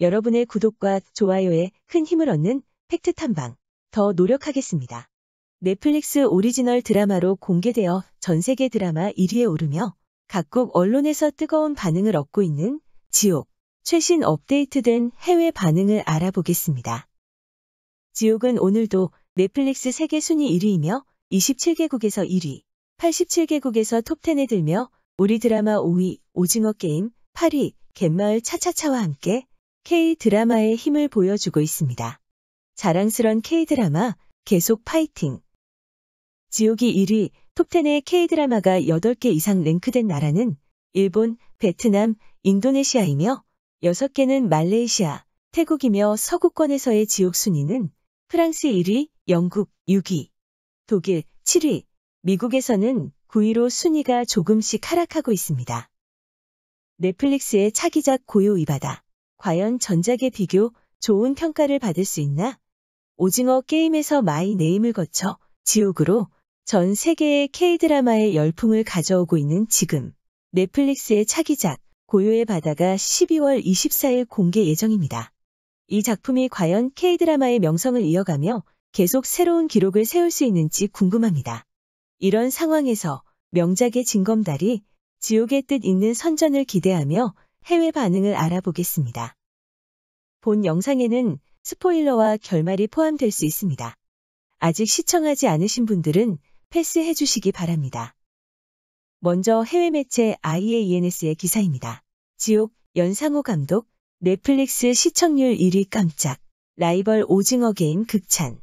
여러분의 구독과 좋아요에 큰 힘을 얻는 팩트 탐방, 더 노력하겠습니다. 넷플릭스 오리지널 드라마로 공개되어 전 세계 드라마 1위에 오르며 각국 언론에서 뜨거운 반응을 얻고 있는 지옥. 최신 업데이트된 해외 반응을 알아보겠습니다. 지옥은 오늘도 넷플릭스 세계 순위 1위이며 27개국에서 1위, 87개국에서 톱10에 들며 우리 드라마 5위, 오징어 게임, 8위, 갯마을 차차차와 함께 K-드라마의 힘을 보여주고 있습니다. 자랑스런 K-드라마, 계속 파이팅! 지옥이 1위, 톱10에 K-드라마가 8개 이상 랭크된 나라는 일본, 베트남, 인도네시아이며 6개는 말레이시아, 태국이며 서구권에서의 지옥 순위는 프랑스 1위, 영국 6위, 독일 7위, 미국에서는 9위로 순위가 조금씩 하락하고 있습니다. 넷플릭스의 차기작 고요 이 바다. 과연 전작에 비교 좋은 평가를 받을 수 있나? 오징어 게임에서 마이 네임을 거쳐 지옥으로 전 세계의 K-드라마의 열풍을 가져오고 있는 지금 넷플릭스의 차기작 고요의 바다가 12월 24일 공개 예정입니다. 이 작품이 과연 K-드라마의 명성을 이어가며 계속 새로운 기록을 세울 수 있는지 궁금합니다. 이런 상황에서 명작의 징검다리, 지옥의 뜻 있는 선전을 기대하며 해외 반응을 알아보겠습니다. 본 영상에는 스포일러와 결말이 포함될 수 있습니다. 아직 시청하지 않으신 분들은 패스해 주시기 바랍니다. 먼저 해외 매체 IANS의 기사입니다. 지옥, 연상호 감독, 넷플릭스 시청률 1위 깜짝, 라이벌 오징어 게임 극찬.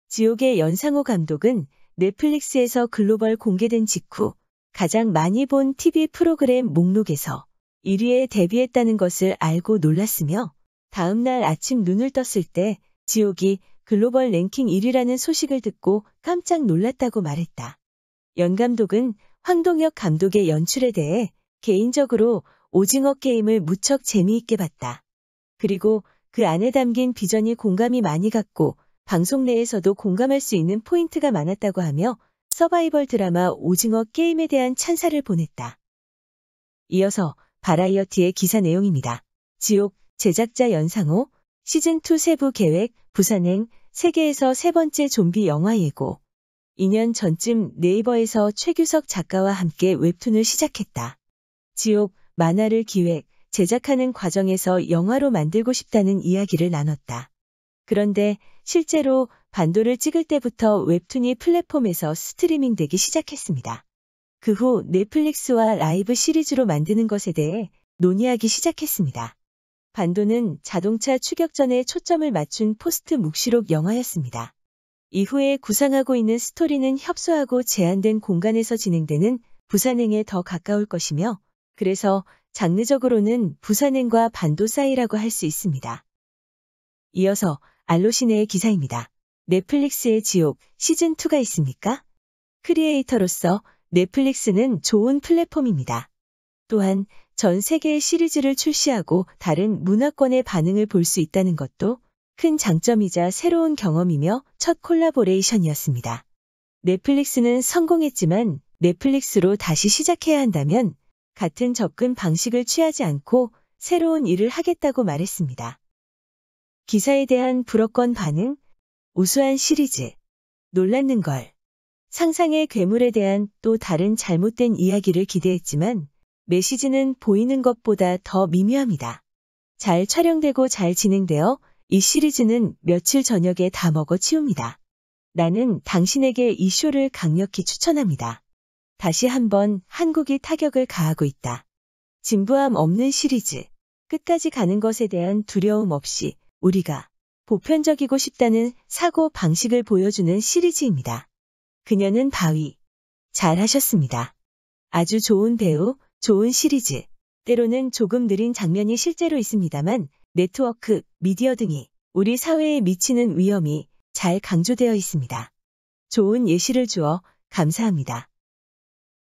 지옥의 연상호 감독은 넷플릭스에서 글로벌 공개된 직후 가장 많이 본 TV 프로그램 목록에서 1위에 데뷔했다는 것을 알고 놀랐으며 다음날 아침 눈을 떴을 때 지옥이 글로벌 랭킹 1위라는 소식을 듣고 깜짝 놀랐다고 말했다. 연 감독은 황동혁 감독의 연출에 대해 개인적으로 오징어 게임을 무척 재미있게 봤다. 그리고 그 안에 담긴 비전이 공감이 많이 갔고 방송 내에서도 공감할 수 있는 포인트가 많았다고 하며 서바이벌 드라마 오징어 게임에 대한 찬사를 보냈다. 이어서 바라이어티의 기사 내용입니다. 지옥, 제작자 연상호, 시즌2 세부 계획, 부산행, 세계에서 세 번째 좀비 영화 예고. 2년 전쯤 네이버에서 최규석 작가와 함께 웹툰을 시작했다. 지옥, 만화를 기획, 제작하는 과정에서 영화로 만들고 싶다는 이야기를 나눴다. 그런데 실제로 반도를 찍을 때부터 웹툰이 플랫폼에서 스트리밍되기 시작했습니다. 그 후 넷플릭스와 라이브 시리즈로 만드는 것에 대해 논의하기 시작했습니다. 반도는 자동차 추격전에 초점을 맞춘 포스트 묵시록 영화였습니다. 이후에 구상하고 있는 스토리는 협소하고 제한된 공간에서 진행되는 부산행에 더 가까울 것이며 그래서 장르적으로는 부산행과 반도 사이라고 할 수 있습니다. 이어서 알로시네의 기사입니다. 넷플릭스의 지옥 시즌2가 있습니까? 크리에이터로서 넷플릭스는 좋은 플랫폼입니다. 또한 전 세계의 시리즈를 출시하고 다른 문화권의 반응을 볼 수 있다는 것도 큰 장점이자 새로운 경험이며 첫 콜라보레이션이었습니다. 넷플릭스는 성공했지만 넷플릭스로 다시 시작해야 한다면 같은 접근 방식을 취하지 않고 새로운 일을 하겠다고 말했습니다. 기사에 대한 불어권 반응, 우수한 시리즈, 놀랐는 걸. 상상의 괴물에 대한 또 다른 잘못된 이야기를 기대했지만 메시지는 보이는 것보다 더 미묘합니다. 잘 촬영되고 잘 진행되어 이 시리즈는 며칠 저녁에 다 먹어 치웁니다. 나는 당신에게 이 쇼를 강력히 추천합니다. 다시 한번 한국이 타격을 가하고 있다. 진부함 없는 시리즈, 끝까지 가는 것에 대한 두려움 없이 우리가 보편적이고 싶다는 사고 방식을 보여주는 시리즈입니다. 그녀는 바위. 잘하셨습니다. 아주 좋은 배우, 좋은 시리즈. 때로는 조금 느린 장면이 실제로 있습니다만 네트워크, 미디어 등이 우리 사회에 미치는 위험이 잘 강조되어 있습니다. 좋은 예시를 주어 감사합니다.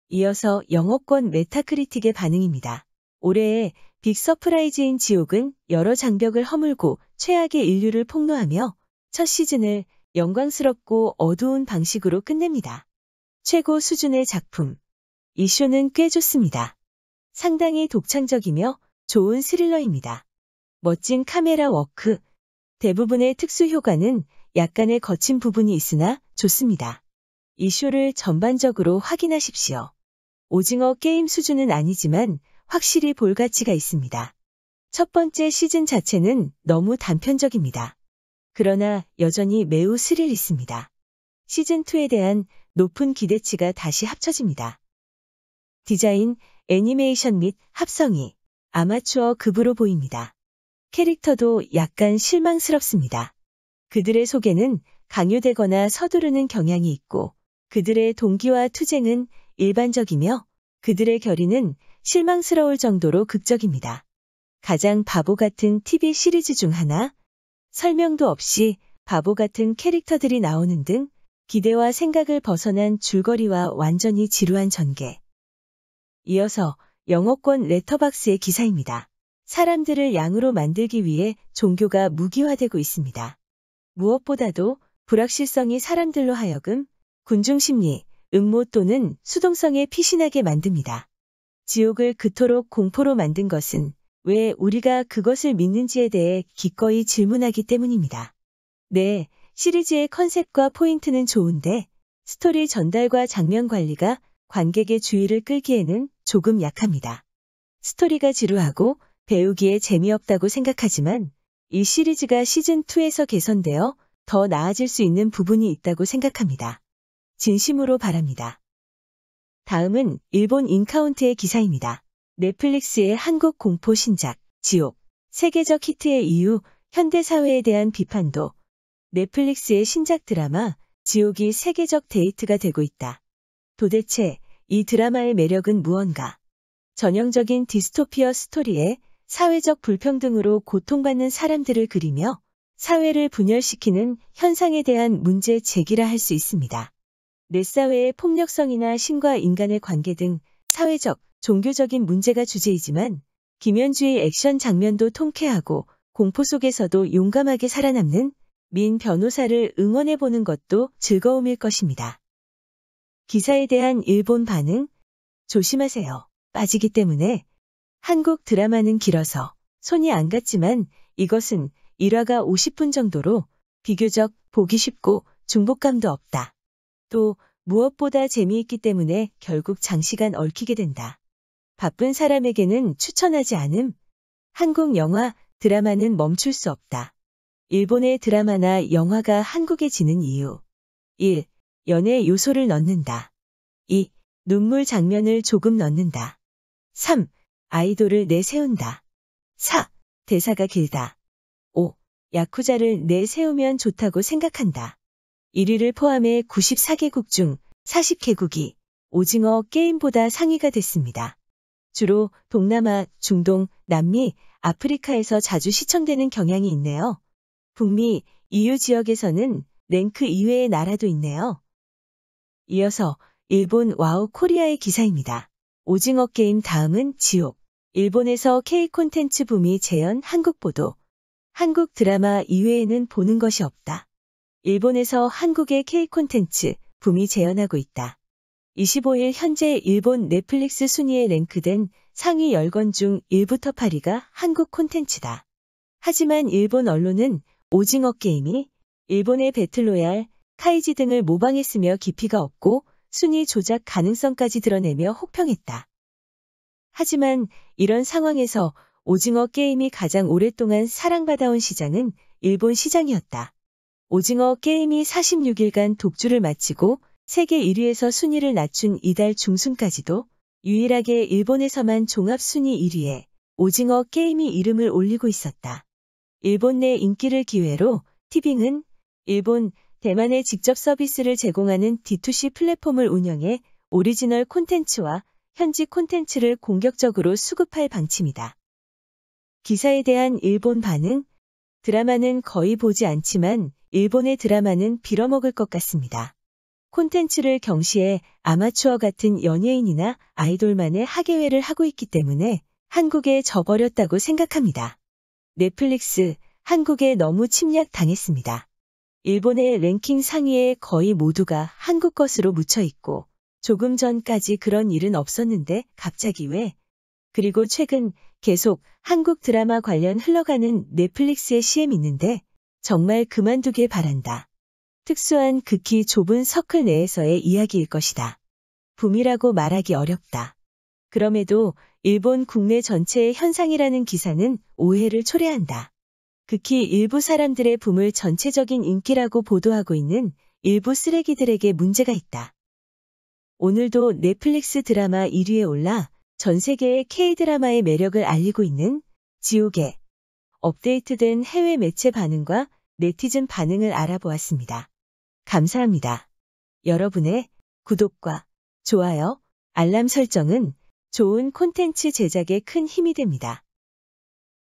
이어서 영어권 메타크리틱의 반응입니다. 올해의 빅 서프라이즈인 지옥은 여러 장벽을 허물고 최악의 인류를 폭로하며 첫 시즌을 영광스럽고 어두운 방식으로 끝냅니다. 최고 수준의 작품. 이 쇼는 꽤 좋습니다. 상당히 독창적이며 좋은 스릴러입니다. 멋진 카메라 워크, 대부분의 특수 효과는 약간의 거친 부분이 있으나 좋습니다. 이 쇼를 전반적으로 확인하십시오. 오징어 게임 수준은 아니지만 확실히 볼 가치가 있습니다. 첫 번째 시즌 자체는 너무 단편적입니다. 그러나 여전히 매우 스릴 있습니다. 시즌2에 대한 높은 기대치가 다시 합쳐집니다. 디자인, 애니메이션 및 합성이 아마추어 급으로 보입니다. 캐릭터도 약간 실망스럽습니다. 그들의 소개는 강요되거나 서두르는 경향이 있고 그들의 동기와 투쟁은 일반적이며 그들의 결의는 실망스러울 정도로 극적입니다. 가장 바보 같은 TV 시리즈 중 하나, 설명도 없이 바보 같은 캐릭터들이 나오는 등 기대와 생각을 벗어난 줄거리와 완전히 지루한 전개. 이어서 영어권 레터박스의 기사입니다. 사람들을 양으로 만들기 위해 종교가 무기화되고 있습니다. 무엇보다도 불확실성이 사람들로 하여금 군중심리, 음모 또는 수동성에 피신하게 만듭니다. 지옥을 그토록 공포로 만든 것은 왜 우리가 그것을 믿는지에 대해 기꺼이 질문하기 때문입니다. 네, 시리즈의 컨셉과 포인트는 좋은데 스토리 전달과 장면 관리가 관객의 주의를 끌기에는 조금 약합니다. 스토리가 지루하고 배우기에 재미없다고 생각하지만 이 시리즈가 시즌2에서 개선되어 더 나아질 수 있는 부분이 있다고 생각합니다. 진심으로 바랍니다. 다음은 일본 인카운트의 기사입니다. 넷플릭스의 한국 공포 신작, 지옥. 세계적 히트의 이유, 현대사회에 대한 비판도. 넷플릭스의 신작 드라마, 지옥이 세계적 데이트가 되고 있다. 도대체 이 드라마의 매력은 무언가? 전형적인 디스토피아 스토리에 사회적 불평등으로 고통받는 사람들을 그리며 사회를 분열시키는 현상에 대한 문제 제기라 할 수 있습니다. 내 사회의 폭력성이나 신과 인간의 관계 등 사회적, 종교적인 문제가 주제이지만 기면주의 액션 장면도 통쾌하고 공포 속에서도 용감하게 살아남는 민 변호사를 응원해보는 것도 즐거움일 것입니다. 기사에 대한 일본 반응? 조심하세요. 빠지기 때문에 한국 드라마는 길어서 손이 안 갔지만 이것은 1화가 50분 정도로 비교적 보기 쉽고 중독감도 없다. 또 무엇보다 재미있기 때문에 결국 장시간 얽히게 된다. 바쁜 사람에게는 추천하지 않음. 한국 영화, 드라마는 멈출 수 없다. 일본의 드라마나 영화가 한국에 지는 이유. 1. 연애 요소를 넣는다. 2. 눈물 장면을 조금 넣는다. 3. 아이돌을 내세운다. 4. 대사가 길다. 5. 야쿠자를 내세우면 좋다고 생각한다. 1위를 포함해 94개국 중 40개국이 오징어 게임보다 상위가 됐습니다. 주로 동남아, 중동, 남미, 아프리카에서 자주 시청되는 경향이 있네요. 북미, EU 지역에서는 랭크 이외의 나라도 있네요. 이어서 일본 와우 코리아의 기사입니다. 오징어 게임 다음은 지옥. 일본에서 K 콘텐츠 붐이 재현 한국 보도. 한국 드라마 이외에는 보는 것이 없다. 일본에서 한국의 K 콘텐츠 붐이 재현하고 있다. 25일 현재 일본 넷플릭스 순위에 랭크된 상위 10권 중 1부터 8위가 한국 콘텐츠다. 하지만 일본 언론은 오징어 게임이 일본의 배틀로얄, 카이지 등을 모방했으며 깊이가 없고 순위 조작 가능성까지 드러내며 혹평했다. 하지만 이런 상황에서 오징어 게임이 가장 오랫동안 사랑받아온 시장은 일본 시장이었다. 오징어 게임이 46일간 독주를 마치고 세계 1위에서 순위를 낮춘 이달 중순까지도 유일하게 일본에서만 종합 순위 1위에 오징어 게임이 이름을 올리고 있었다. 일본 내 인기를 기회로 티빙은 일본, 대만에 직접 서비스를 제공하는 D2C 플랫폼을 운영해 오리지널 콘텐츠와 현지 콘텐츠를 공격적으로 수급할 방침이다. 기사에 대한 일본 반응? 드라마는 거의 보지 않지만 일본의 드라마는 빌어먹을 것 같습니다. 콘텐츠를 경시해 아마추어 같은 연예인이나 아이돌만의 하계회를 하고 있기 때문에 한국에 져버렸다고 생각합니다. 넷플릭스, 한국에 너무 침략 당했습니다. 일본의 랭킹 상위에 거의 모두가 한국 것으로 묻혀 있고 조금 전까지 그런 일은 없었는데 갑자기 왜? 그리고 최근 계속 한국 드라마 관련 흘러가는 넷플릭스의 CM 있는데 정말 그만두길 바란다. 특수한 극히 좁은 서클 내에서의 이야기일 것이다. 붐이라고 말하기 어렵다. 그럼에도 일본 국내 전체의 현상이라는 기사는 오해를 초래한다. 극히 일부 사람들의 붐을 전체적인 인기라고 보도하고 있는 일부 쓰레기들에게 문제가 있다. 오늘도 넷플릭스 드라마 1위에 올라 전 세계의 K-드라마의 매력을 알리고 있는 지옥의 업데이트된 해외 매체 반응과 네티즌 반응을 알아보았습니다. 감사합니다. 여러분의 구독과 좋아요, 알람 설정은 좋은 콘텐츠 제작에 큰 힘이 됩니다.